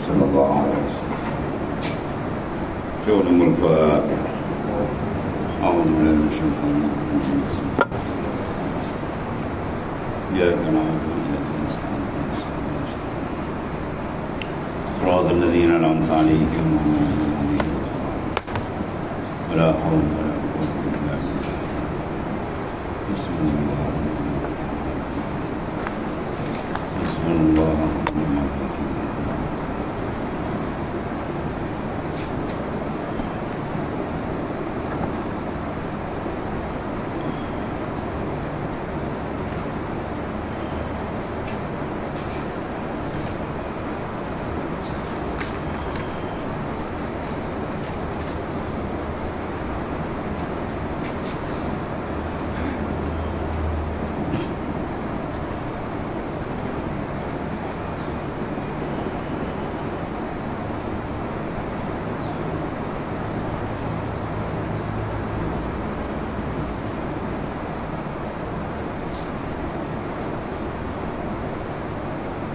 صلى الله عليه وسلم. شؤون الفاتحة. أعوذ بالله من الشيطان الرجيم. إياك نعبد وإياك نستعين. صراط الذين أنعمت عليهم ولا حول ولا قوة إلا بالله. بسم الله. بسم الله.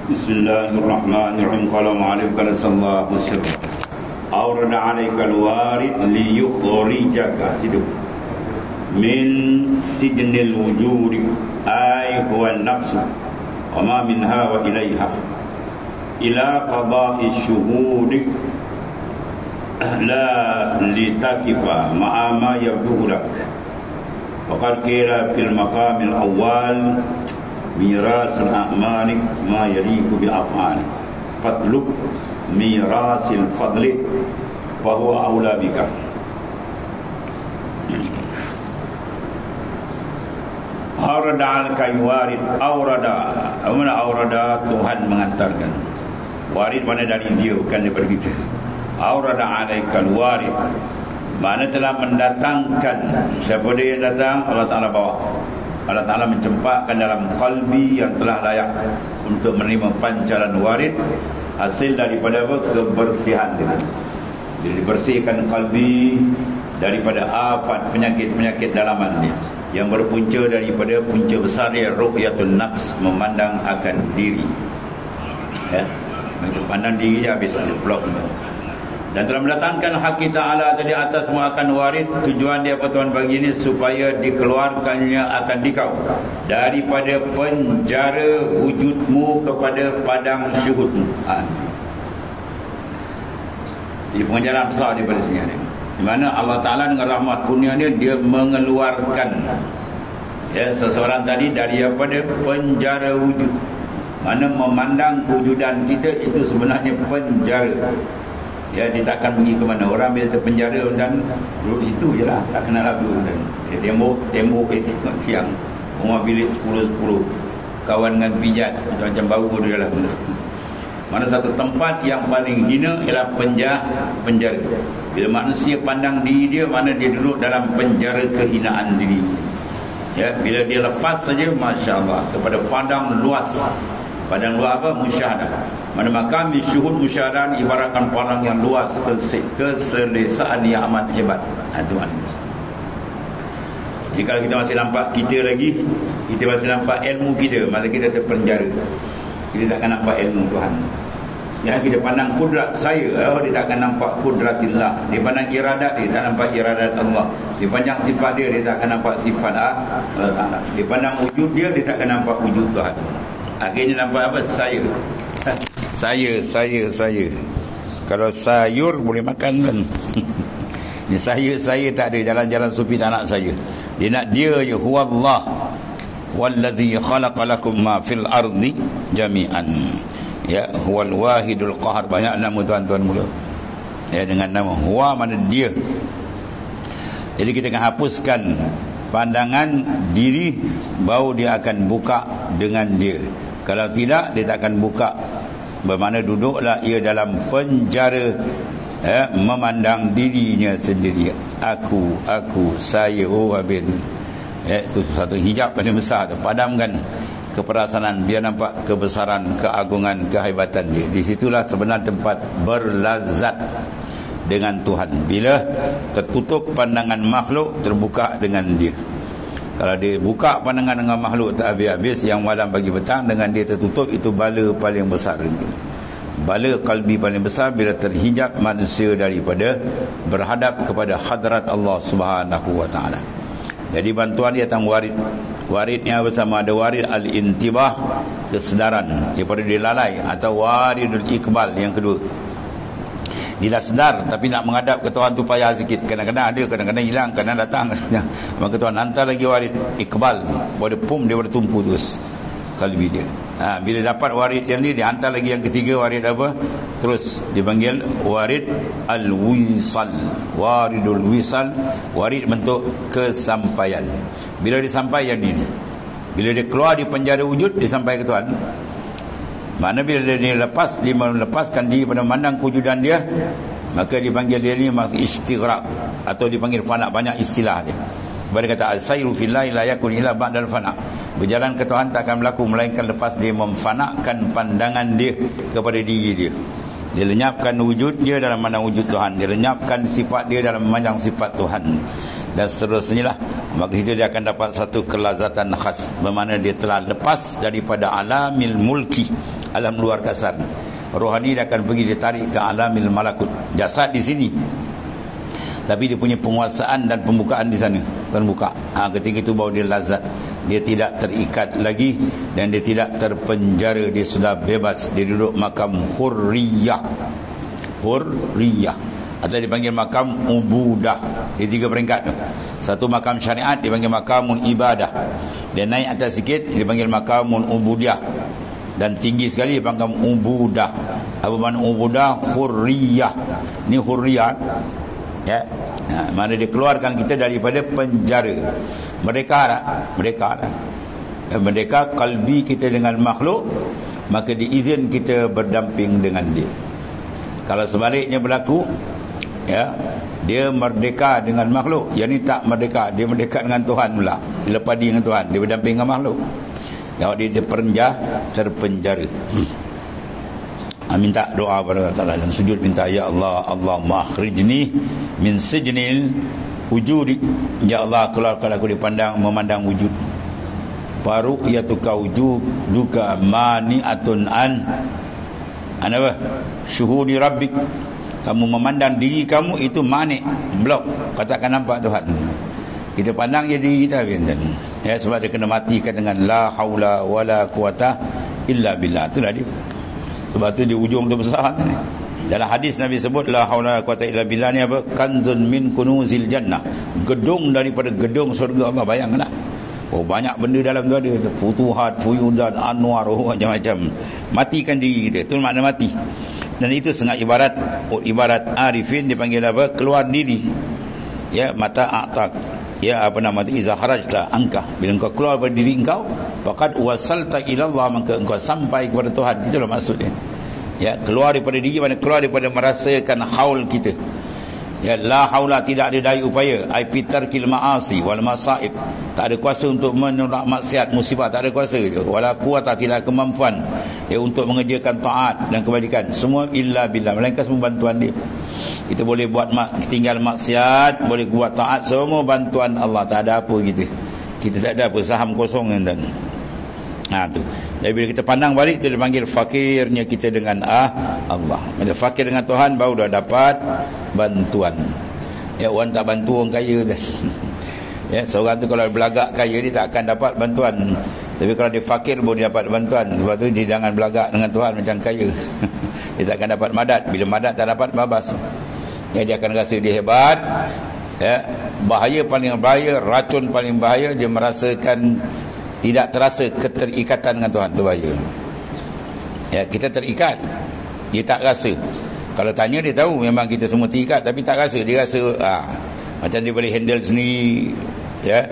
Bismillahirrahmanirrahim. Qala ma'alif qala sallallahu alaihi wasallam. Awrada 'alaikal warid liyukhrijaka hidup min sijnil wujudi ay huwa an-nafsu wa ma minha wa ilaiha ila qada'i syuhudik la litakifa ma'a ma yabduhu lak. Waqad qila fil maqamil awwal mirasul a'malik ma yaliku bi af'ali fatlub mirasil fadli fa huwa aula bika. Aurada al-kai warid. Aurada Tuhan mengantarkan. Warid mana dari dia, bukan daripada kita. Aurada alaikal warid, mana telah mendatangkan. Siapa dia yang datang? Allah Ta'ala bawa. Allah Ta'ala mencempakkan dalam kalbi yang telah layak untuk menerima pancaran warid, hasil daripada apa? Kebersihan dia. Jadi dibersihkan kalbi daripada afat penyakit-penyakit dalaman dia yang berpunca daripada punca besar dia, ru'yatun nafs, memandang akan diri. Ya, pandang diri dia habis blok itu. Dan telah mendatangkan hak Ta'ala tadi atas semua akan warid. Tujuan dia apa Tuhan bagi ini? Supaya dikeluarkannya akan dikau daripada penjara wujudmu kepada padang syuhudmu. Jadi pengejaran besar daripada sini ada. Di mana Allah Ta'ala dengan rahmat kurnia-Nya, dia mengeluarkan seseorang tadi daripada penjara wujud. Mana memandang wujudan kita itu sebenarnya penjara. Ya, dia takkan pergi ke mana. Orang bila terpenjara dan duduk situ je lah, tak kenal lagu. Dan tembok tengok siang, rumah bilik 10-10, kawan dengan pijat macam bau dia lah. Mana satu tempat yang paling hina ialah penjara. Bila manusia pandang diri dia, mana dia duduk dalam penjara kehinaan diri. Ya, bila dia lepas saja, Masya Allah, kepada padang luas. Padang luas apa? Musyahadah. Mana makam syuhud musyahadah ibaratkan padang yang luas, keselesaan yang amat hebat. Tuhan. Jadi kalau kita masih nampak kita lagi, kita masih nampak ilmu kita, masa kita terpenjara, kita takkan nampak ilmu Tuhan. Yang kita pandang kudrat saya, dia takkan nampak kudratillah. Dia pandang iradat, dia tak nampak iradat Allah. Dia pandang sifat dia takkan nampak sifat Allah Ta'ala. Dia pandang wujud dia takkan nampak wujud Tuhan. Akhirnya nampak apa? Saya. Kalau sayur boleh makan kan. Ini saya tak ada. Jalan-jalan sufi tak nak saya. Dia nak dia je. Huwallah wallazi khalaqalakum ma fil ardi jami'an. Ya, huwal wahidul qahar. Banyak nama tuan-tuan mula. Ya, dengan nama huwa mana dia. Jadi kita akan hapuskan pandangan diri, baru dia akan buka dengan dia. Kalau tidak, dia tak akan buka. Bermakna duduklah ia dalam penjara, memandang dirinya sendiri. Aku, saya, habis. Itu satu hijab paling besar tu. Padamkan keperasaan, biar nampak kebesaran, keagungan, kehebatan dia. Di situlah sebenarnya tempat berlazat dengan Tuhan. Bila tertutup pandangan makhluk, terbuka dengan dia. Kalau dia buka pandangan dengan makhluk tak habis-habis, yang malam pagi petang dengan dia tertutup, itu bala paling besar itu. Bala kalbi paling besar bila terhijab manusia daripada berhadap kepada hadrat Allah Subhanahu wa taala. Jadi bantuan dia tentang warid. Waridnya bersama ada warid al-intibah, kesedaran daripada dia lalai, atau waridul iqbal yang kedua. Dia dah sedar tapi nak menghadap ke Tuhan tu payah sikit. Kadang-kadang ada, kadang-kadang hilang, kadang datang. Maka Tuhan hantar lagi warid iqbal, pada dia bertumpu terus kalbi dia. Bila dapat warid yang ni, dia hantar lagi yang ketiga, warid apa? Terus dipanggil warid al-wisal. Waridul wisal, warid bentuk kesampaian. Bila dia sampai yang ni, bila dia keluar di penjara wujud, dia sampai ke Tuhan. Mana bila dia melepaskan diri pada memandang kewujudan dia, maka dipanggil dia ni istighraq, atau dipanggil fana. Banyak istilah dia. Dia kata al-sayru fillahi la yakun illa ba'dal fana. Berjalan ke Tuhan tak akan berlaku melainkan lepas dia memfanakan pandangan dia kepada diri dia. Dia lenyapkan wujud dia dalam memandang wujud Tuhan. Dia lenyapkan sifat dia dalam memandang sifat Tuhan. Dan seterusnya lah. Maka situ dia akan dapat satu kelazatan khas, bermakna dia telah lepas daripada alamil mulki, alam luar kasar. Rohani dia akan pergi, ditarik ke alamil malakut. Jasad di sini, tapi dia punya penguasaan dan pembukaan di sana, terbuka. Ketika itu baru dia lazat. Dia tidak terikat lagi dan dia tidak terpenjara. Dia sudah bebas. Dia duduk makam hurriyah. Hurriyah, atau dipanggil makam ubudah. Dia tiga peringkat tu. Satu makam syariat dipanggil makamun ibadah. Dia naik atas sikit dipanggil makamun ubudiyah. Dan tinggi sekali dipanggil ubudah. Apa makna ubudah? Hurriyah. Ni hurriyah, ya. Mana dia keluarkan kita daripada penjara. Merdeka kalbi kita dengan makhluk, maka diizin kita berdamping dengan dia. Kalau sebaliknya berlaku, ya, dia merdeka dengan makhluk, yang ni tak merdeka, dia merdeka dengan Tuhan pula. Dia lepas diri dengan Tuhan, dia berdamping dengan makhluk. Kalau dia terpenjara. Minta doa pada Allah Ta'ala dan sujud, minta, ya Allah, Allahumma akhrijni min sijnil wujudi. Ya Allah, keluarkan aku memandang wujud. Baru yatuka wujuduka mani'atun an apa? Syuhudi rabbik. Kamu memandang diri kamu itu manik, blok, katakan nampak Tuhan. Kita pandang je diri kita, ya, sebab dia kena matikan dengan la haula wala quwata illa billah. Itulah dia. Sebab tu di ujung tu besar ni. Dalam hadis Nabi sebut la haula wala quwata illa billah ni apa? Kanzun min kunuzil jannah. Gedung daripada gedung surga Allah. Bayangkanlah. Oh, banyak benda dalam tu ada. Futuhat, fuyudan, anwar, macam-macam. Matikan diri kita. Itu makna mati. Dan itu setengah ibarat arifin dipanggil apa? Keluar diri. Ya, mata a'tak. Ya, apa nama itu? Iza harajta angka. Bila engkau keluar dari diri engkau, faqad wasalta ila Allah, maka engkau sampai kepada Tuhan. Itulah maksudnya. Ya, keluar daripada diri, mana keluar daripada merasakan haul kita. Ya, la haula, tidak ada daya upaya. Ai pitarkil ma'asi wal masaib. Tak ada kuasa untuk menolak maksiat, musibah, tak ada kuasa. Wala quwata, tidak kemampuan ya untuk mengerjakan taat dan kebajikan. Semua illa billah, melainkan semua bantuan dia. Kita boleh buat tinggal maksiat, boleh buat taat, semua bantuan Allah. Tak ada apa kita tak ada apa, saham kosong dan tu. Jadi bila kita pandang balik, itu dipanggil fakirnya kita dengan Allah. Bila fakir dengan Tuhan, baru dah dapat bantuan. Ya, orang tak bantu orang kaya dah. Ya, seorang tu kalau belagak kaya, dia tak akan dapat bantuan. Tapi kalau dia fakir, baru dia dapat bantuan. Sebab tu dia jangan belagak dengan Tuhan macam kaya. Dia tak akan dapat madat. Bila madat tak dapat, babas. Ya, dia akan rasa dia hebat. Ya, bahaya paling bahaya, racun paling bahaya, dia merasakan tidak terasa keterikatan dengan Tuhan. Itu bahaya. Ya, kita terikat, dia tak rasa. Kalau tanya, dia tahu memang kita semua terikat, tapi tak rasa. Dia rasa macam dia boleh handle sendiri. Ya,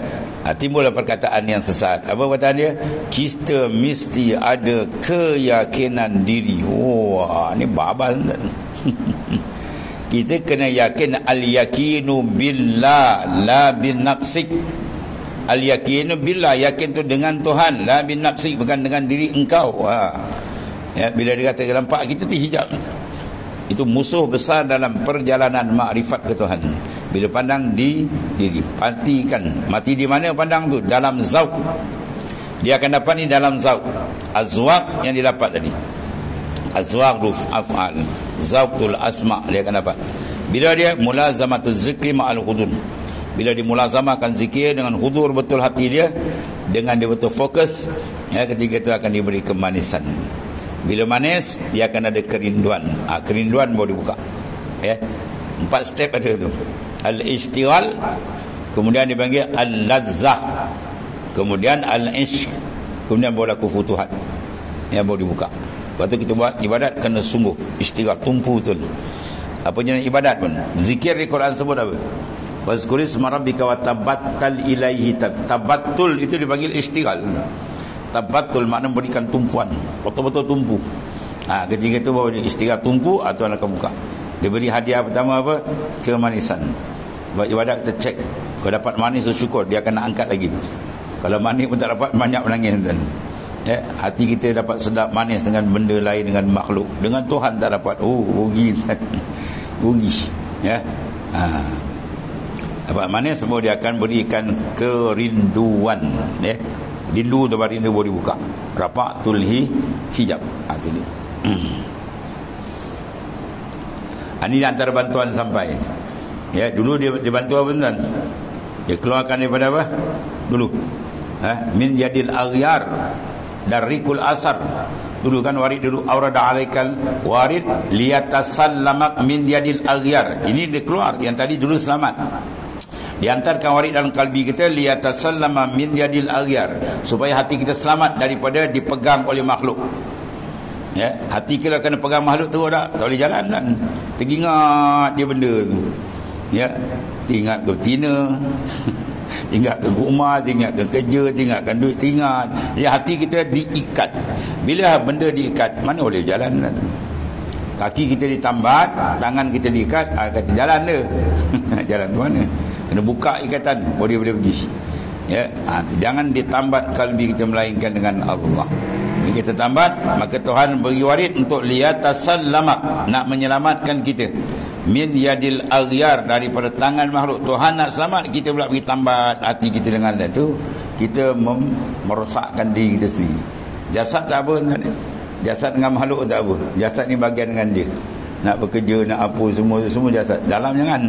Timbullah perkataan yang sesat. Apa perkataan dia? Kita mesti ada keyakinan diri. Wah, ni babal kan? Kita kena yakin al-yakinu billah la bin nafsik. Al-yakinu billah, yakin tu dengan Tuhan, la bin nafsik, bukan dengan diri engkau. Ya, bila dia kata nampak kita tu hijab, itu musuh besar dalam perjalanan makrifat ke Tuhan. Bila pandang di diri, patikan. Mati di mana pandang tu? Dalam zauq. Dia akan dapat ni dalam zauq. Azwaq yang didapat tadi. Azwaqul af'al, zauqul asma, dia akan dapat. Bila dia mulazamatul zikri ma'al hudur. Bila dia mulazamahkan zikir dengan hudur betul hati dia, dengan dia betul fokus, ya, ketika itu akan diberi kemanisan. Bila manis, dia akan ada kerinduan. Kerinduan baru dibuka. Ya. 4 step ada tu. Al-ishtighal, kemudian dipanggil al-lazzah, kemudian al-ishq, kemudian baru laku futuhat. Yang baru dibuka. Lepas tu kita buat ibadat kena sungguh, ishtighal, tumpu betul. Apa jenis ibadat pun. Zikir di Quran sebut apa? Wazkuri isma rabbika wa tabattal ilaihi. Tabattul itu dipanggil ishtighal. Tabattul makna berikan tumpuan, betul-betul tumpu. Ketika itu baru ishtighal, tumpu, Tuhan akan buka. Dia beri hadiah pertama apa? Kemanisan. Buat ibadat kita cek. Kalau dapat manis tu syukur, dia akan nak angkat lagi tu. Kalau manis pun tak dapat, banyak menangis tuan. Ya, hati kita dapat sedap manis dengan benda lain, dengan makhluk. Dengan Tuhan tak dapat. Rugi. Rugi. Ya. Dapat manis semua, dia akan berikan kerinduan. Ya. Rindu tu rindu boleh dibuka. Rafatul hijab. Itu dia. Ini antara bantuan sampai. Ya, dulu dia bantu apa tuan? Dia keluarkan daripada apa? Dulu. Min yadil aghyar darikul asar. Dulu kan warid dulu aurada alaikal warid liyatasallamak min yadil aghyar. Ini dia keluar, yang tadi dulu selamat. Diantarkan warid dalam kalbi kita liyatasallama min yadil aghyar, supaya hati kita selamat daripada dipegang oleh makhluk. Ya, hati kita kena pegang makhluk tu tak boleh jalan kan. Teringat dia benda tu. Ya, teringat ke betina, teringat ke rumah, teringat ke kerja, teringatkan duit, teringat. Ya, hati kita diikat. Bila benda diikat, mana boleh jalan kan? Kaki kita ditambat, tangan kita diikat, kata jalan dia. Jalan tu mana? Kena buka ikatan, boleh pergi. Ya, jangan ditambat kalbi kita melainkan dengan Allah. Bila kita tambat, maka Tuhan beri warid untuk liyatasallamak, nak menyelamatkan kita min yadil aghyar, daripada tangan makhluk. Tuhan nak selamat, kita pula pergi tambat hati kita dengan itu. Kita merosakkan diri kita sendiri. Jasad tak apa, jasad dengan makhluk tak apa. Jasad ni bagian dengan dia. Nak bekerja, nak apa, semua jasad. Dalam jangan.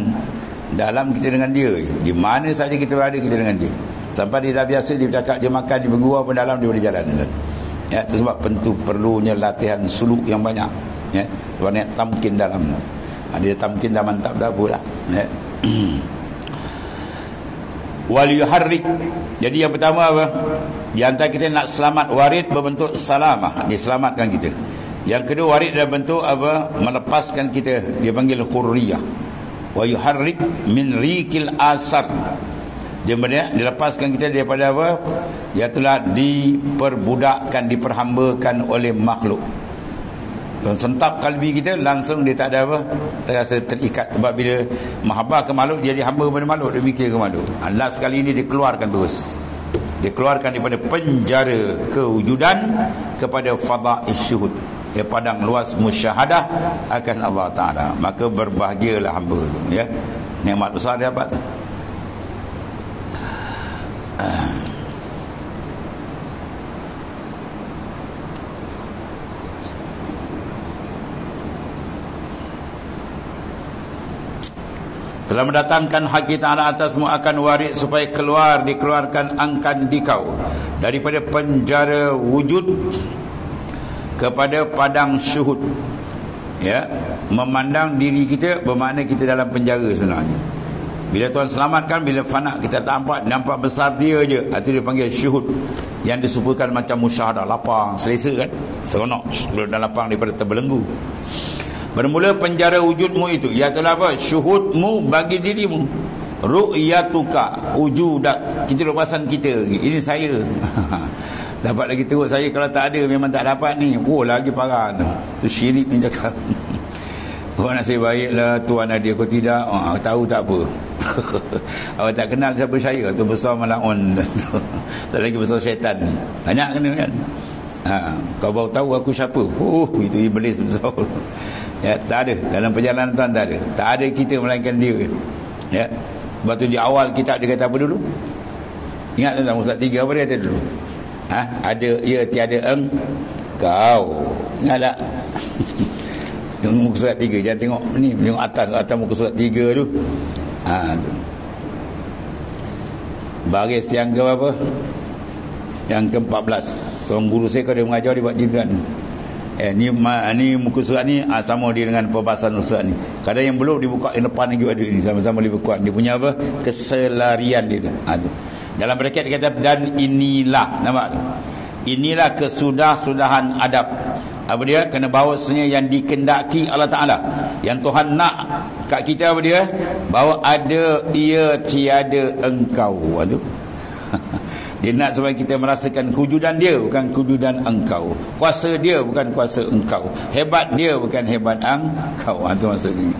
Dalam kita dengan dia. Di mana saja kita berada, kita dengan dia. Sampai dia dah biasa, dia bercakap, dia makan, dia bergurau pun dalam, dia boleh jalan. Ya, itu sebab perlunya latihan suluk yang banyak. Ya, banyak tamkin dalam. Dia tamkin dah mantap dah pula. Ya. Wal yuharrik. Jadi yang pertama apa? Di antara kita nak selamat, warid berbentuk salamah, diselamatkan kita. Yang kedua, warid dalam bentuk apa? Melepaskan kita. Dia panggil hurriyah. Wa yuharrik min rikil asar. Dia dilepaskan kita daripada apa? Dia telah diperbudakkan, diperhambakan oleh makhluk. Dan sentap kalbi kita, langsung dia tak ada apa, terasa terikat. Sebab bila mahabbah ke makhluk, dia hamba pada makhluk, dia mikir ke makhluk. Allah sekali ini dikeluarkan terus. Dikeluarkan daripada penjara kewujudan kepada fadha'is syuhud, ya, padang luas musyahadah akan Allah Ta'ala. Maka berbahagialah hamba itu. Ya, nikmat besar dia dapat. Telah mendatangkan hak kita atasmu akan warid, supaya dikeluarkan angkan dikau daripada penjara wujud kepada padang syuhud. Ya, memandang diri kita bermakna kita dalam penjara sebenarnya. Bila Tuhan selamatkan, bila fana kita tak nampak besar dia je, itu dia panggil syuhud, yang disuburkan macam musyahadah, lapang, selesa kan, seronok dan lapang daripada terbelenggu. Bermula penjara wujudmu itu, ia telah apa? Syuhudmu bagi dirimu. ru'yatuka wujudak, kita duduk perasan kita, ini saya. Dapat lagi teruk saya, kalau tak ada memang tak dapat ni. Oh, lagi parah tu syirik ni cakap. Oh, nasib baiklah Tuhan ada, kau tidak, tahu tak apa. Awak tak kenal siapa saya, tu besar malaun. Tak lagi besar syaitan. Banyak kena kan. Kau baru tahu aku siapa. Itu iblis besar. Ya, tak ada dalam perjalanan Tuhan, tak ada. Tak ada kita melainkan dia. Ya. Sebab tu di awal kitab dia kata apa dulu? Ingat tentang Ustaz 3 apa dia kata dulu? Ada, ia tiada engkau. Ingat tak? Tengok muka surat 3, jangan tengok ni, tengok atas muka surat 3 tu. Tu. Baris yang ke apa? Yang ke-14. Tuan guru saya kalau dia mengajar, dia buat jiran. Ni muka surat ni sama dia dengan perbahasan surat ni. Kadang yang belum dibuka yang depan lagi ada ni, sama-sama lebih kuat. Dia punya apa? Keselarian dia tu. Tu. Dalam bracket dia kata, dan inilah, nampak tu? Inilah kesudah-sudahan adab. Apa dia? Kena bahawasanya yang dikendaki Allah Ta'ala, yang Tuhan nak kat kita, apa dia? Bahawa ada, ia tiada engkau. Tu. Dia nak supaya kita merasakan kewujudan dia, bukan kewujudan engkau. Kuasa dia bukan kuasa engkau. Hebat dia bukan hebat engkau. Itu maksudnya.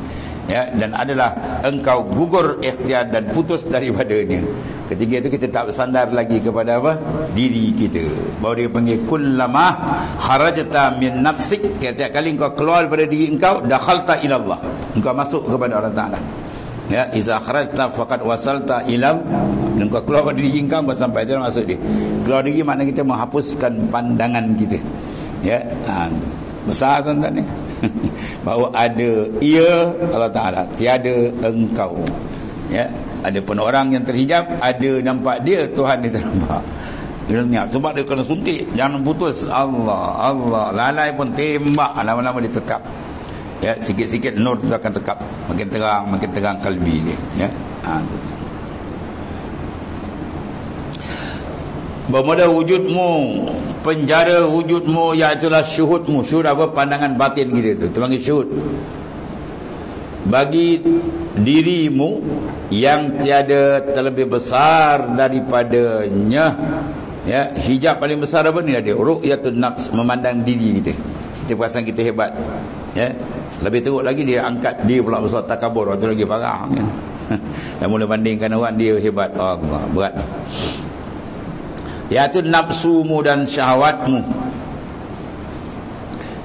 Ya, dan adalah engkau gugur ikhtiar dan putus daripadanya. Ketiga itu kita tak bersandar lagi kepada apa? Diri kita. Bahawa dia panggil kullama kharajta min nafsik, tiap kali engkau keluar daripada diri engkau, dakhalta ila Allah, engkau masuk kepada Allah Ta'ala. Ya, iza kharajta faqad wasalta ila, engkau keluar dari diri engkau sampai itu masuk dia. Keluar diri makna kita menghapuskan pandangan kita. Ya, besar tuan-tuan ni. Bahawa ada ia Allah Ta'ala, tiada engkau. Ya, ada pun orang yang terhijab, ada nampak dia, Tuhan dia tak nampak. Sebab dia kena suntik, jangan putus. Allah lalai pun tembak, lama-lama dia tekap. Ya, sikit-sikit nur tu akan tekap, makin terang kalbi dia. Ya. Bermula wujudmu, penjara wujudmu, iaitulah syuhudmu. Syuhud apa? Pandangan batin kita tu, itu panggil syuhud. Bagi dirimu yang tiada terlebih besar daripadanya. Ya, hijab paling besar apa ni dia? Ru'yatun nafs, memandang diri kita. Kita perasan kita hebat. Ya. Lebih teruk lagi dia angkat dia pula besar takabur, waktu lagi parah kan. Dan mula bandingkan orang, dia hebat. Allah, berat. Iaitu nafsumu dan syahwatmu.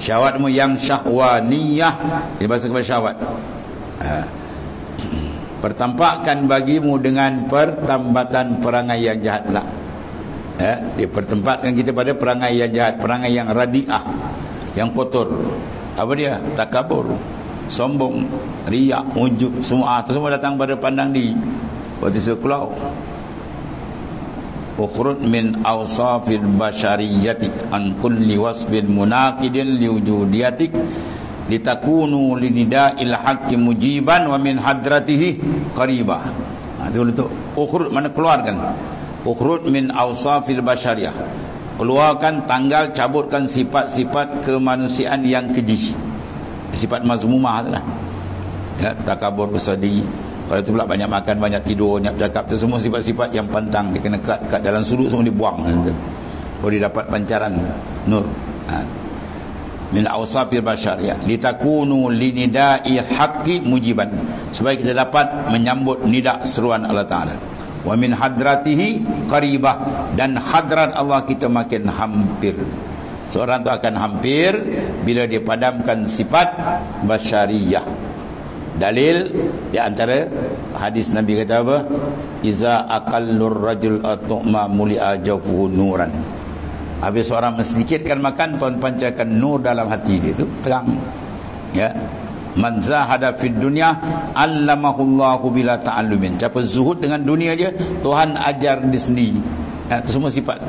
Syahwatmu yang syahwaniyah, dia bahasa kepada syahwat. Pertampakkan bagimu dengan pertambatan perangai yang jahat pula. Dia pertempatkan kita pada perangai yang jahat, perangai yang radiah, yang kotor. Apa dia? Takabur, sombong, riak, ujub, semua itu semua datang pada pandang diri. Waktu itu keluar ukhrud min awsafil basyariyati an kulli wasbin munaqidin liwujudiyatik litakunu linida'il haqqi mujiban wa min hadratihi qaribah. Itu untuk ukhrud, mana keluarkan. Ukhrud min awsafil basyariyah, keluarkan, tanggal, cabutkan sifat-sifat kemanusiaan yang keji, sifat mazmumah itulah. Ya, takabur, besar diri. Pada tu pula banyak makan, banyak tidur, banyak bercakap, itu semua sifat-sifat yang pantang. Dia kena kat dalam sudut, semua dibuang. Baru dia dapat pancaran nur. Min awsafil basyariyah litakunu linida'i haqqi mujiban, supaya kita dapat menyambut nida seruan Allah Ta'ala. Wa min hadratihi qaribah, dan hadrat Allah kita makin hampir. Seorang tu akan hampir bila dia padamkan sifat basyariyah. Dalil di antara hadis Nabi kata apa? Iza aqallur rajul atuma muli'a jawfuhu nuran. Habis seorang sedikitkan makan, Tuhan pancarkan nur dalam hati dia tu, terang. Ya. Man zahada fid dunya allamahullahu bila ta'allumin. Siapa zuhud dengan dunia je, Tuhan ajar dia sendiri. Itu semua sifat.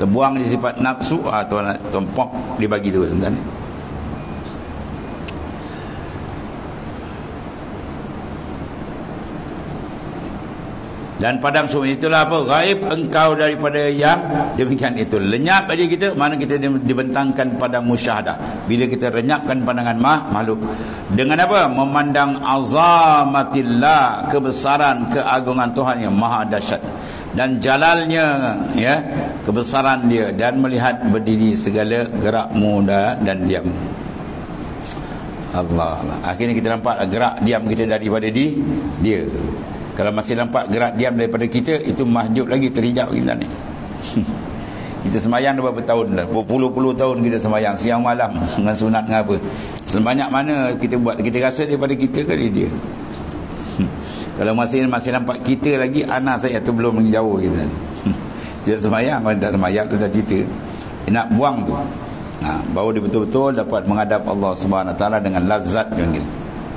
Terbuang di sifat nafsu, Tuhan pop dia bagi tu sebentar ni. Dan padang sumur itulah apa? Gaib engkau daripada yang demikian itu. Lenyap bagi kita, mana kita dibentangkan padang musyahadah. Bila kita renyapkan pandangan makhluk. Dengan apa? Memandang azamatillah, kebesaran, keagungan Tuhan yang maha dahsyat. Dan jalalnya, ya, kebesaran dia. Dan melihat berdiri segala gerakmu dan diam. Allah. Akhirnya kita nampak gerak diam kita daripada dia. Kalau masih nampak gerak diam daripada kita, itu mahjub lagi, terhijab kita ni. Kita semayang dah berapa tahun dah, berpuluh-puluh tahun kita semayang siang malam dengan sunat dengan apa. Sebanyak mana kita buat, kita rasa daripada kita ke dia. Kalau masih nampak kita lagi, anak saya tu belum menjauh kita. Tidak semayang, kalau tak semayang tu dah cerita. Dia nak buang tu. Baru dia betul-betul dapat menghadap Allah Subhanahu Wa Taala dengan lazat yang gitu.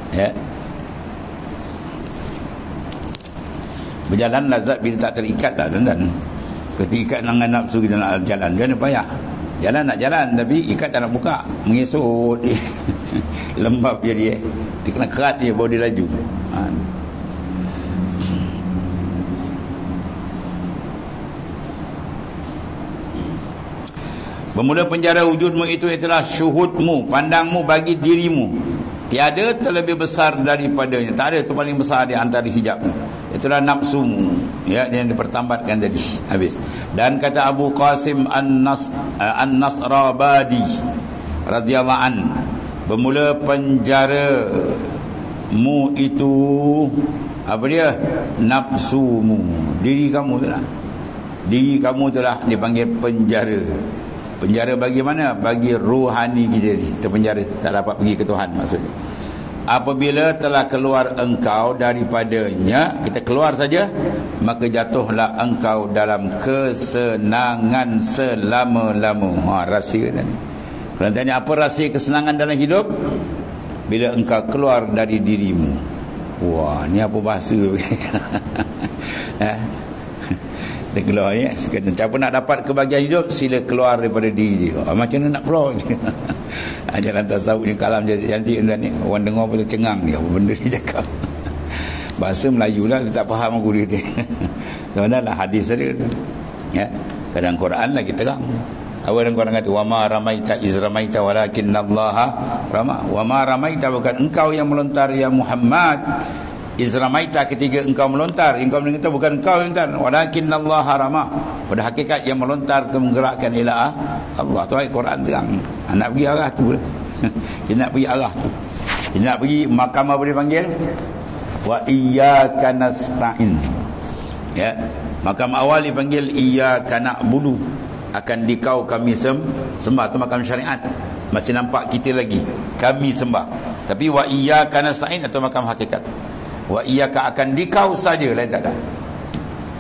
Ya. Berjalan lazat bila tak terikat lah, tuan-tuan. Ketika dengan nafsu kita nak jalan, jangan payah. Jalan nak jalan, tapi ikat tak nak buka. Mengesut dia. Lembab dia. Dia kena kerat dia, baru dia laju. Bermula penjara wujudmu itu itulah syuhudmu, pandangmu bagi dirimu. Tiada terlebih besar daripadanya. Tak ada tu paling besar di antara hijabnya. Itulah nafsumu, ya, yang dipertambatkan tadi. Habis. Dan kata Abu Qasim An-Nasrabadi radhiyallahu an, bermula penjaramu itu apa dia? Nafsumu, diri kamu itulah. Diri kamu itulah dipanggil penjara. Penjara bagi mana? Bagi rohani kita ni. Kita penjara, tak dapat pergi ke Tuhan maksudnya. Apabila telah keluar engkau daripadanya, kita keluar saja, maka jatuhlah engkau dalam kesenangan selama-lama. Rahsia tadi. Kalau tanya apa rahsia kesenangan dalam hidup? Bila engkau keluar dari dirimu. Wah, ni apa bahasa? Dia keluar ya. Siapa nak dapat kebahagiaan hidup, sila keluar daripada diri dia. Macam mana nak keluar? Jalan tasawuf ni kalam cantik ni. Orang dengar pun tercengang dia. Apa benda dia cakap? Bahasa Melayu lah, dia tak faham aku dia. Sebenarnya lah hadis dia. Ya. Kadang Quran lagi terang. Awal Quran kata, wa ma ramaita iz ramaita walakinallaha rama. Wa ma ramaita, bukan engkau yang melontar ya Muhammad. Izramaita, ketika engkau melontar, engkau mengatakan bukan engkau yang melontar, walakinallaha rama. Pada hakikat yang melontar itu menggerakkan ialah Allah. Tu ayat Quran terang. Nak pergi arah tu. Dia nak pergi arah tu. Dia nak pergi makam apa dia panggil? Wa iyyaka nasta'in. Ya. Makam awal dipanggil iyyaka na'budu. Akan dikau kami sembah. Tu makam syariat. Masih nampak kita lagi. Kami sembah. Tapi wa iyyaka nasta'in atau makam hakikat. Wa iyyaka, akan dikau saja, lain tak ada.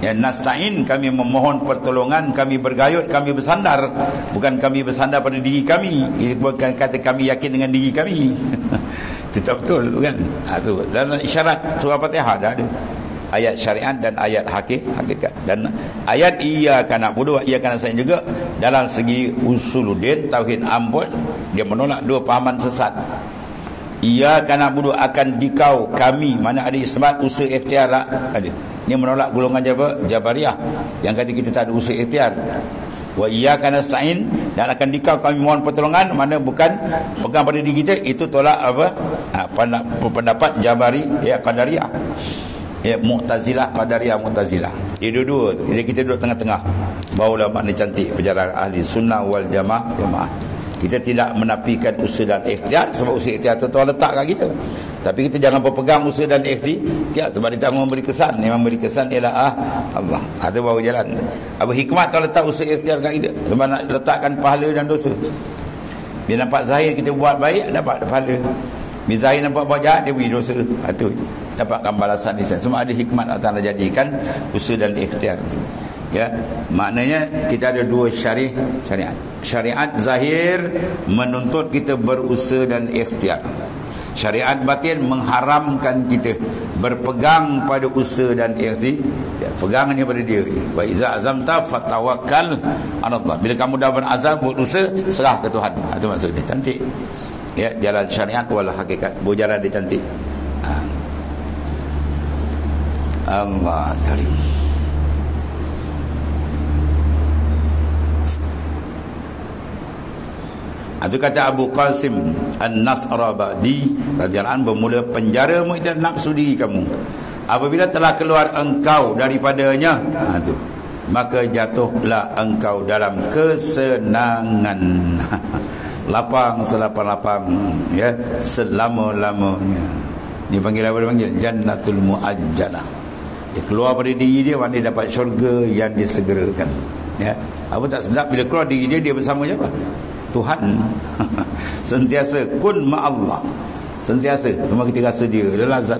Ya, nasta'in, kami memohon pertolongan, kami bergayut, kami bersandar. Bukan kami bersandar pada diri kami. Bukan kata kami yakin dengan diri kami. Itu tak betul kan? Tu dalam isyarat surah Fatihah dah ada ayat syariat dan ayat hakikat. Dan ayat iyyaka na'budu wa iyyaka nasta'in juga dalam segi usuluddin tauhid ampun, dia menolak dua pahaman sesat. Iyyaka na'budu, akan dikau kami, mana ada isbat usaha ikhtiar ada. Ini menolak golongan Jabariyah yang kata kita tak ada usaha ikhtiar. Wa iyyaka nasta'in, dan akan dikau kami mohon pertolongan, mana bukan pegang pada diri kita. Itu tolak apa? Pendapat Jabari, ya, Qadariyah, ya, Mu'tazilah, Qadariyah, Mu'tazilah. Dia dua-dua tu. Jadi kita duduk tengah-tengah. Barulah makna cantik perjalanan ahli sunnah wal jamaah. Kita tidak menafikan usaha dan ikhtiar, sebab usaha ikhtiar tu Tuhan letak kat kita. Tapi kita jangan berpegang usaha dan ikhtiar, sebab dia tak memberi kesan. Yang memberi kesan ialah Allah. Ada baru jalan. Apa hikmat Tuhan letak usaha ikhtiar kat kita? Sebab nak letakkan pahala dan dosa. Bila nampak zahir kita buat baik, dapat pahala. Bila zahir nampak buat jahat, dia beri dosa. Itu dapatkan balasan di sana. Semua ada hikmat Allah jadikan usaha dan ikhtiar. Ya, maknanya kita ada dua syariat. Syariat zahir menuntut kita berusaha dan ikhtiar. Syariat batin mengharamkan kita berpegang pada usaha dan ikhtiar. Pegangannya pada dia. Wa iza azamta fatawakkal 'ala Allah. Bila kamu dah berazam buat usaha, serah ke Tuhan. Itu maksudnya. Cantik. Ya, jalan syariat wal hakikat. Berjalan dia cantik. Allah Karim. Itu kata Abu Qasim An-Nasrabadi radhiyallahu anhu, bermula penjaramu itu nafsu diri kamu. Apabila telah keluar engkau daripadanya, itu, maka jatuhlah engkau dalam kesenangan. Lapang selapang-lapang, ya, selama-lamanya. Dia panggil apa dia panggil? Jannatul Mu'ajjalah. Dia keluar dari diri dia, mana dia dapat syurga yang disegerakan. Ya. Apa tak sedap bila keluar diri dia, dia bersama siapa? Tuhan. Sentiasa kun ma'allah. Sentiasa. Cuma kita rasa dia lazat.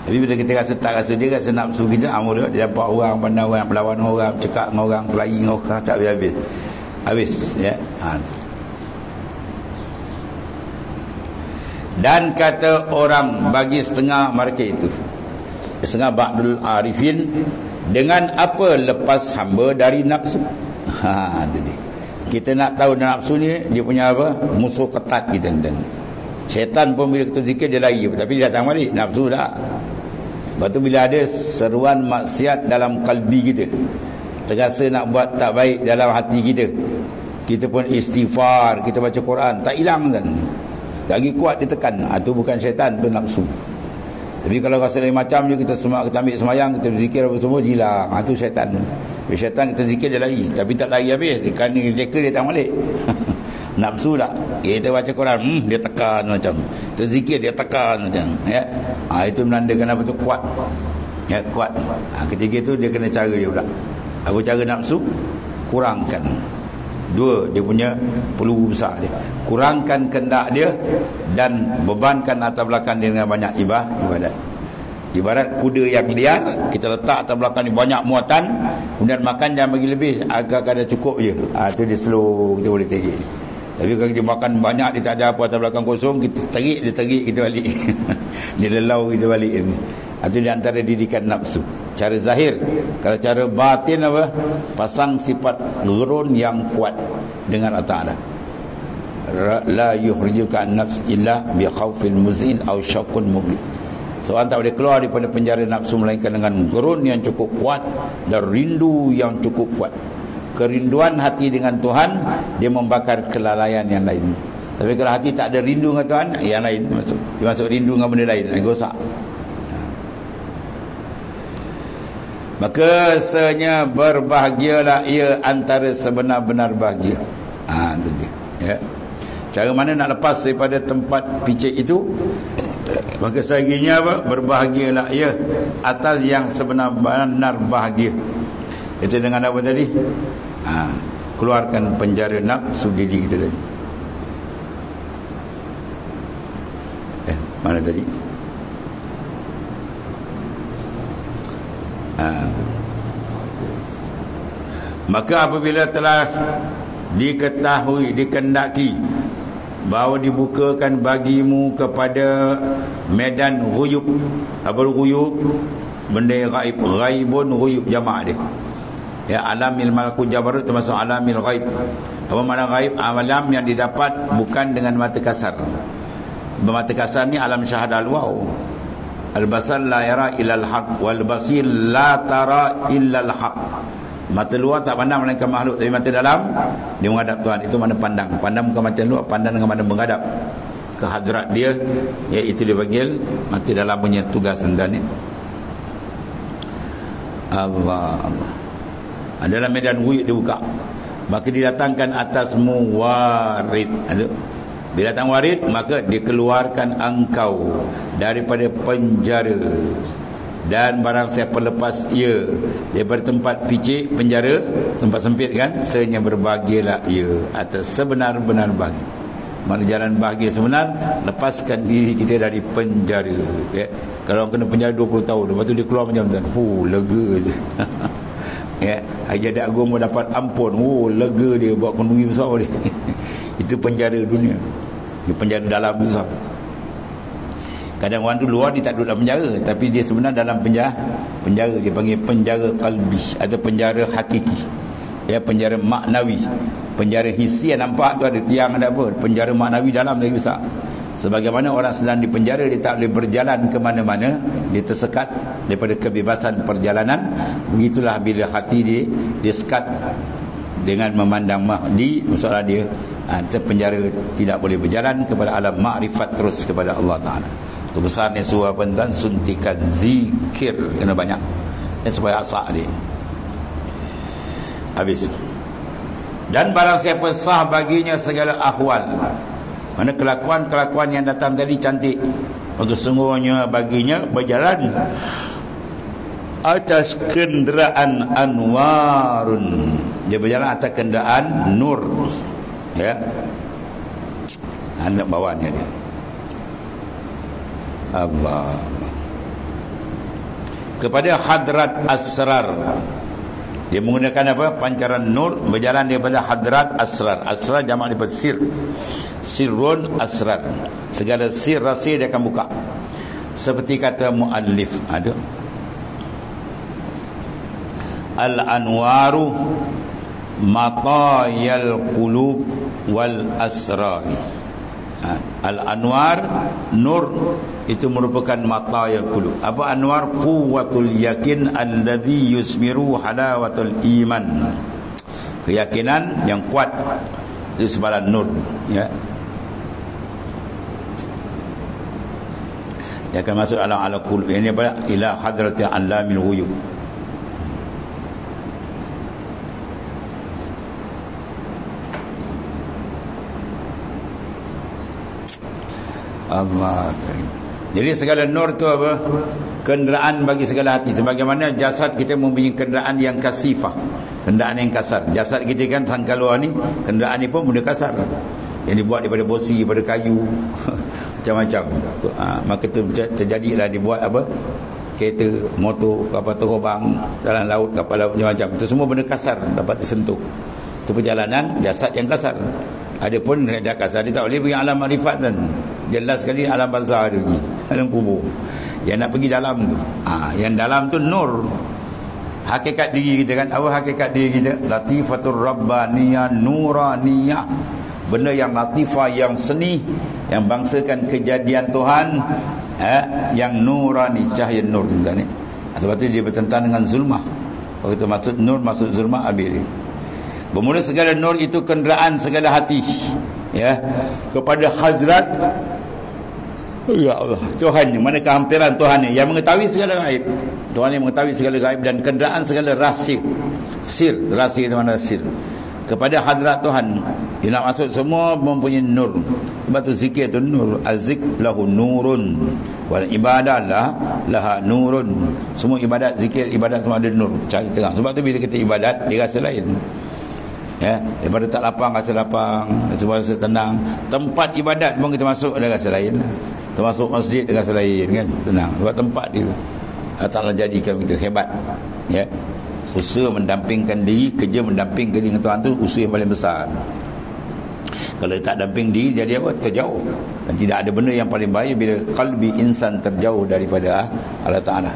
Tapi bila kita rasa tak rasa dia, rasa nafsu kita, dia dapat orang, pandang orang, melawan orang, cakap dengan orang, kelahi dengan orang, tak habis-habis. Habis, ya. Dan kata orang bagi setengah mereka itu, setengah ba'dul arifin, dengan apa lepas hamba dari nafsu? Itu dia. Kita nak tahu nafsu ni dia punya apa? Musuh ketat kita. Dan syaitan pun bila kita zikir dia lari, tapi dia datang balik. Nafsu dah. Lepas tu bila ada seruan maksiat dalam kalbi kita, terasa nak buat tak baik dalam hati kita, kita pun istighfar, kita baca Quran, tak hilang kan. Lagi kuat ditekan. Itu bukan syaitan, itu nafsu. Tapi kalau rasa lain macam je, kita ambil semayang, kita berzikir apa semua, hilang. Itu syaitan. Syaitan kita zikir dia lari, tapi tak lari habis. Kerana dia datang balik. Nafsu tak. Kita baca Quran, dia tekan macam. Kita zikir, dia tekan macam. Ya. Itu menandakan apa tu? Kuat. Ya, kuat. Ketika itu dia kena cara dia pula. Apa cara nafsu? Kurangkan. Dua, dia punya peluru besar dia. Kurangkan kehendak dia dan bebankan atas belakang dia dengan banyak ibadat. Ibarat kuda yang liar, kita letak atas belakang ni banyak muatan, kemudian makan jangan bagi lebih, agak ada cukup je. Itu dia slow, kita boleh tarik. Tapi kalau dia makan banyak, dia tak ada apa atas belakang kosong, kita tarik, dia tarik kita balik. Dia lelau kita balik. Itu di antara didikan nafsu. Cara zahir. Kalau cara batin apa? Pasang sifat gerun yang kuat dengan Allah Ta'ala. La yukhrijuka an-nafs illa bi khawfin muzin aw syaqqun mubli. Seorang tak boleh keluar daripada penjara nafsu melainkan dengan gerun yang cukup kuat dan rindu yang cukup kuat. Kerinduan hati dengan Tuhan, dia membakar kelalaian yang lain. Tapi kalau hati tak ada rindu dengan Tuhan, yang lain masuk. Dia masuk rindu dengan benda lain, rosak. Maka sebenarnya berbahagialah ia antara sebenar-benar bahagia. Itu dia. Ya. Cara mana nak lepas daripada tempat picik itu? Maka sebagiannya apa? Berbahagialah ia atas yang sebenar-benar bahagia. Itu dengan apa tadi? Keluarkan penjara nafsu diri kita tadi. Mana tadi? Maka apabila telah diketahui, dikendaki bahawa dibukakan bagimu kepada medan ghuyub. Apa ghuyub? Benda yang gaib. Ghaibun ghuyub jama' dia. Ya, alamil malakut jabarut termasuk alamil ghaib. Apa makna ghaib? Alam yang didapat bukan dengan mata kasar. Mata kasar ni alam syahadah al-waw. Al-basar la yara illal haq wal basir la tara illal haq. Mata luar tak pandang melainkan makhluk, tapi mata dalam dia menghadap Tuhan. Itu mana pandang. Pandang bukan mata luar, pandang dengan mana menghadap ke hadrat dia, iaitu dia panggil mata dalam punya tugas dan ni. Allah adalah medan wujud dibuka, maka didatangkan atasmu warid. Bila datang warid, maka dikeluarkan engkau daripada penjara. Dan barang siapa lepas ia daripada tempat picik, penjara, tempat sempit kan, sebenarnya berbahagialah ia atas sebenar-benar bahagia. Mana jalan bahagia sebenar? Lepaskan diri kita dari penjara. Ya. Kalau orang kena penjara 20 tahun, lepas tu dia keluar macam tu, lega je. Ya, Haji Adat Agung pun dapat ampun, lega dia, buat kenduri besar dia. Itu penjara dunia. Dia penjara dalam besar. Kadang orang tu luar dia tak duduk dalam penjara, tapi dia sebenarnya dalam penjara. Dia panggil penjara kalbi atau penjara hakiki. Ya, penjara maknawi. Penjara hissi yang nampak tu ada tiang, ada apa. Penjara maknawi dalam lagi besar. Sebagaimana orang sedang di penjara, dia tak boleh berjalan ke mana-mana, dia tersekat daripada kebebasan perjalanan. Begitulah bila hati dia sekat dengan memandang Mahdi, masalah dia terpenjara, tidak boleh berjalan kepada alam makrifat terus kepada Allah Ta'ala. Itu besarnya surah Pentan, suntikan zikir kena banyak supaya asak dia habis. Dan barang siapa sah baginya segala ahwal, mana kelakuan-kelakuan yang datang tadi cantik, maka sungguhnya baginya berjalan atas kenderaan anwarun, dia berjalan atas kenderaan nur, ya, anak bawahnya dia. Allah kepada hadrat asrar, dia menggunakan apa? Pancaran nur, berjalan daripada hadrat asrar. Asrar jamak daripada sir, sirrun asrar, segala sir rahsia dia akan buka. Seperti kata muallif ada al-anwaru matayal qulub wal asrari. Al-anwar, nur, itu merupakan matayal qulub. Apa anwar? Quwwatul yakin alladhi yusmiru halawatul iman, keyakinan yang kuat, itu sebalan nur, ya. Dia akan masuk ala qulub, ini apa? Ila hadratil alamil ghuyub. Allah karim. Jadi segala nur tu apa? Kenderaan bagi segala hati. Sebagaimana jasad kita mempunyai kenderaan yang kasifah, kenderaan yang kasar. Jasad kita kan sangka luar ni, kenderaan ni pun benda kasar, yang dibuat daripada bosi, daripada kayu macam-macam. Maka terjadilah dibuat apa? Kereta, motor, kapal terbang dalam laut, kapal laut macam-macam. Itu semua benda kasar dapat disentuh. Itu perjalanan jasad yang kasar. Adapun dah kasar, dia tak boleh pergi alam makrifat kan. Jelas sekali alam barzah dia pergi, alam kubur. Yang nak pergi dalam tu, yang dalam tu nur. Hakikat diri kita kan, apa hakikat diri kita? Latifatul rabbaniyah nuraniyah, benda yang latifah, yang seni, yang bangsakan kejadian Tuhan, yang nurani, cahaya nur ni. Sebab tu dia bertentang dengan zulmah. Kalau kita maksud nur, maksud zulmah, habis dia. Bermula segala nur itu kenderaan segala hati, ya, kepada hadrat, ya Allah, Tuhan, mana kehampiran Tuhan yang mengetahui segala gaib. Tuhan yang mengetahui segala gaib dan kenderaan segala rahsia. Sir, rahsia itu mana sir. Kepada hadrat Tuhan, dia nak masuk semua mempunyai nur. Sebab tu zikir tu nur. Az-zik lahu nurun wal ibadah laha nurun. Semua ibadat, zikir, ibadat semua ada nur, cahaya terang. Sebab tu bila kita ibadat, dia rasa lain, ya, daripada tak lapang rasa lapang, semua rasa tenang. Tempat ibadat pun kita masuk ada rasa lain. Termasuk masjid ada rasa lain kan, tenang. Sebab tempat dia taklah jadikan kita hebat, ya. Usaha mendampingkan diri, kerja mendampingkan diri dengan Tuhan tu usaha yang paling besar. Kalau tak damping diri, jadi apa? Terjauh. Dan tidak ada benda yang paling bahaya bila qalbi insan terjauh daripada Allah Ta'ala.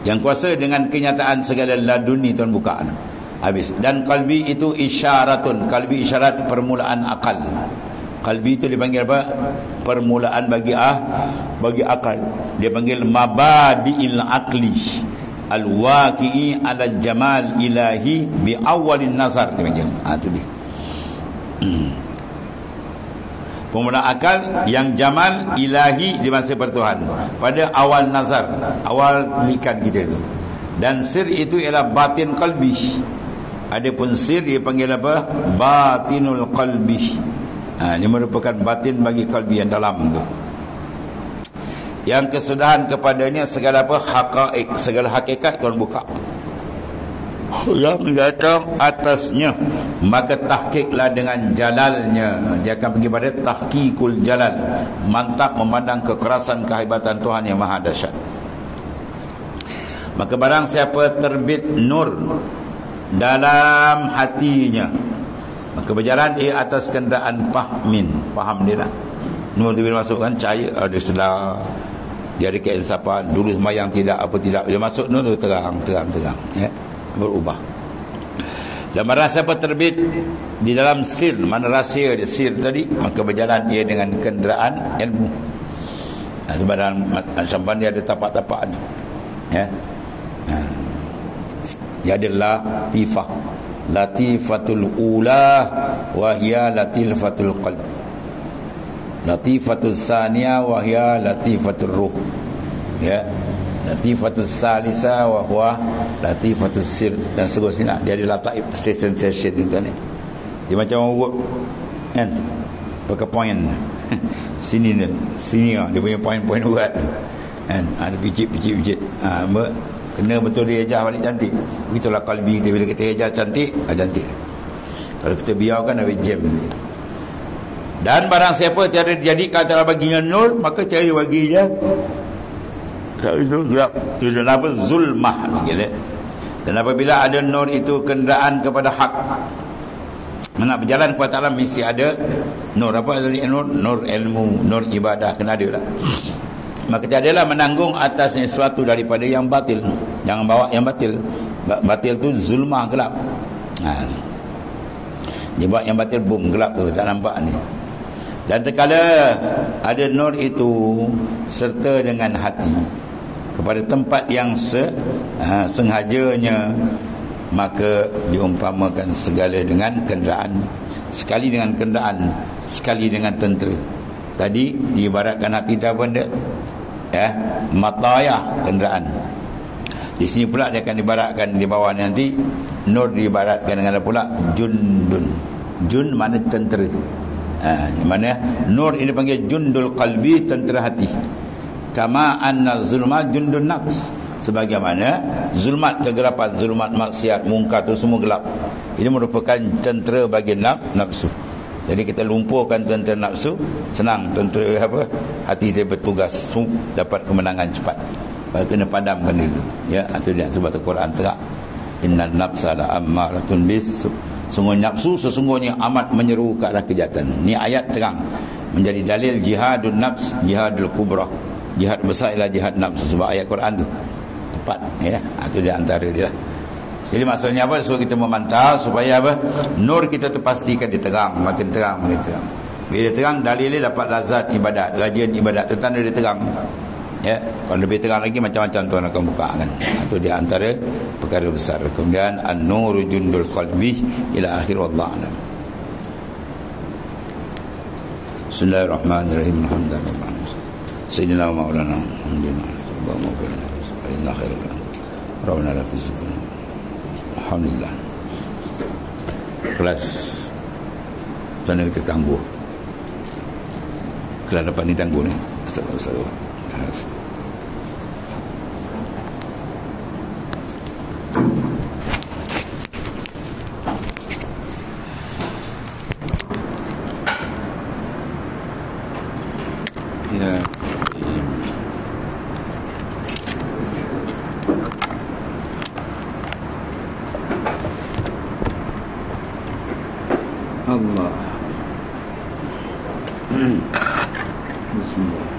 Yang kuasa dengan kenyataan segala laduni Tuhan buka habis. Dan kalbi itu isyaratun, kalbi isyarat permulaan akal. Kalbi itu dipanggil apa? Permulaan bagi akal. Dia panggil mabadi'il aqli al-waqi'i ala jamal ilahi bi awalin nazar, dia panggil. Itu dia. Permulaan akal yang jamal ilahi di masa pertuhan pada awal nazar, awal likat kita itu. Dan sir itu ialah batin qalbi. Adapun sir dia panggil apa? Batinul qalbi. Ini merupakan batin bagi qalbi yang dalam itu. Yang kesudahan kepadanya segala apa? Haqa'iq, segala hakikat Tuhan buka. Yang datang atasnya, maka tahqiqlah dengan jalalnya. Dia akan pergi pada tahqiqul jalal, mantap memandang kekerasan kehebatan Tuhan yang maha dahsyat. Maka barang siapa terbit nur dalam hatinya, maka berjalan dia atas kenderaan fahmin. Faham dia lah. Nur tu bila masuk kan cahaya, ada selah, dia ada keinsapan. Dulu semayang tidak, apa tidak, bila masuk nur tu terang, ya, berubah. Dan barang siapa terbit di dalam sir, mana rahsia dia sir tadi, maka berjalan ia dengan kenderaan ilmu. Sebab dalam Syamban dia ada tapak-tapak ya. Dia adalah latifah, latifatul ula wa hiya latifatul qalb, latifatul saniya wa hiya latifatul ruh, ya, latifatul salisa wa huwa latifatul sir, dan seterusnya. Dia ada lataif station itu ni. Dia macam work kan, pakai point sini ni, sini dia punya point buat kan, ada picit kena betul dia ajar balik cantik. Begitulah kalbi kita, bila kita ajar cantik, cantik. Kalau kita biarkan habis jam. Dan barang siapa tiada jadi kata baginya nur, maka tiada bagi dia itu gelap. Itu apa? Zulmah. Dan apabila ada nur itu kenderaan kepada hak, nak berjalan kepada Allah, mesti ada nur. Apa dari nur? Nur ilmu, nur ibadah, kena ada lah. Maka tiadalah menanggung atasnya sesuatu daripada yang batil. Jangan bawa yang batil. Batil tu zulmah, gelap. Dia buat yang batil, boom, gelap tu, tak nampak ni. Dan terkala ada nur itu serta dengan hati kepada tempat yang sengajanya, maka diumpamakan segala dengan kenderaan. Sekali dengan kenderaan, sekali dengan tentera. Tadi diibaratkan hati itu apa benda? Mataya, kenderaan. Di sini pula dia akan diibaratkan di bawah nanti, nur diibaratkan dengan pula jundun. Jun mana tentera. Mana nur ini panggil jundul qalbi, tentera hati. Kama anna zulma jundun nafs. Sebagaimana zulmat kegelapan, zulmat maksiat, mungkar itu semua gelap. Ini merupakan tentera bagi nafsu. Jadi kita lumpuhkan tentera nafsu, senang. Tentera apa? Hati dia bertugas, dapat kemenangan cepat. Kena padamkan dulu. Ya, itu dia sebab Al-Quran terang. Innan nafsa la ammaratun bis. Sungguhnya nafsu sesungguhnya amat menyeru ke arah kejahatan. Ni ayat terang menjadi dalil jihadun nafs, jihadul kubra. Jihad besar ialah jihad nafsu, sebab ayat Quran tu tepat, ya. Itu dia antara dia. Jadi maksudnya apa? Suruh kita memantau supaya apa? Nur kita terpastikan dia terang, makin terang, makin terang. Bila terang, dalilnya dapat lazat ibadat, rajin ibadat, tertanda dia terang. Ya, kalau lebih terang lagi macam-macam tuan akan buka kan. Itu dia antara perkara besar. Kemudian an-nuru jundul qalbi ila akhir, wallahu a'lam. Bismillahirrahmanirrahim. Alhamdulillah. Sayyidina wa maulana alhamdulillah. Allahumma barik lana khairan. Rabbana la tuzigh. Alhamdulillah. Kelas sana kita tangguh. Kelas depan ni tangguh ni. Astagfirullah. Ya. Allah. Bismillah.